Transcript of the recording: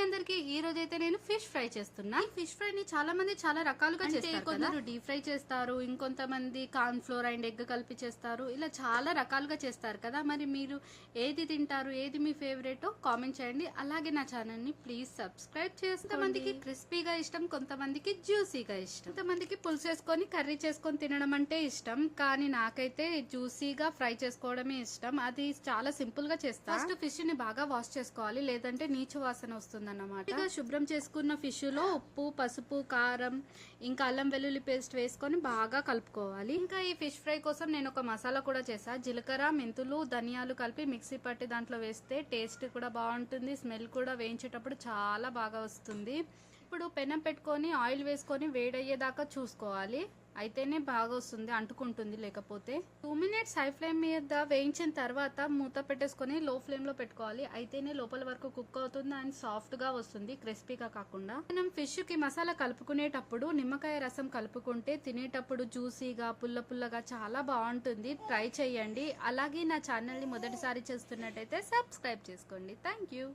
అందరికి ఈ రోజు అయితే నేను ఫిష్ ఫ్రై చేస్తున్నా. ఈ ఫిష్ ఫ్రై ని చాలా మంది చాలా రకాలుగా చేస్తారు. కొందరు డీప్ ఫ్రై చేస్తారు, ఇంకొంతమంది కార్న్ ఫ్లోర్ అండ్ ఎగ్ కలిపి చేస్తారు. ఇలా చాలా రకాలుగా చేస్తారు కదా. మరి మీరు ఏది తింటారు, ఏది మీ ఫేవరెట్ కామెంట్ చేయండి. అలాగే నా ఛానల్ ని ప్లీజ్ సబ్స్క్రైబ్ చేసి. కొంతమందికి క్రిస్పీగా ఇష్టం, కొంతమందికి జ్యూసీగా ఇష్టం, కొంతమందికి పులుసు వేసుకొని కర్రీ చేసుకొని తినడం అంటే ఇష్టం. కానీ నాకైతే జ్యూసీగా ఫ్రై చేసుకోవడమే ఇష్టం. అది చాలా సింపుల్ గా చేస్తా. ఫస్ట్ ఫిష్ ని బాగా వాష్ చేసుకోవాలి, లేదంటే నీచు వాసన వస్తుందన్నమాట. ఇక శుభ్రం చేసుకున్న ఫిష్ లో ఉప్పు, పసుపు, కారం, ఇంకా అల్లం వెల్లుల్లి పేస్ట్ వేసుకొని బాగా కలుపుకోవాలి. ఇంకా ఈ ఫిష్ ఫ్రై కోసం నేను ఒక మసాలా కూడా చేసా. జీలకర్ర, మెంతులు, ధనియాలు కలిపి మిక్సీ పట్టి దాంట్లో వేస్తే టేస్ట్ కూడా బాగుంటుంది. స్మెల్ కూడా వేయించేటప్పుడు చాలా బాగా వస్తుంది. ఇప్పుడు పెనం పెట్టుకొని ఆయిల్ వేసుకొని వేడయ్యేదాకా చూసుకోవాలి. అయితేనే బాగా వస్తుంది, అంటుకుంటుంది లేకపోతే. 2 మినిట్స్ హై ఫ్లేమ్ మీద వేయించిన తర్వాత మూత పెట్టేసుకొని లో ఫ్లేమ్ లో పెట్టుకోవాలి. అయితేనే లోపల వరకు కుక్ అవుతుంది అండ్ సాఫ్ట్ గా వస్తుంది, క్రిస్పీగా కాకుండా. మనం ఫిష్ కి మసాలా కలుపుకునేటప్పుడు నిమ్మకాయ రసం కలుపుకుంటే తినేటప్పుడు జ్యూసీగా, పుల్ల పుల్లగా చాలా బాగుంటుంది. ట్రై చేయండి. అలాగే నా ఛానల్ ని మొదటిసారి చేస్తున్నట్టయితే సబ్స్క్రైబ్ చేసుకోండి. Thank you.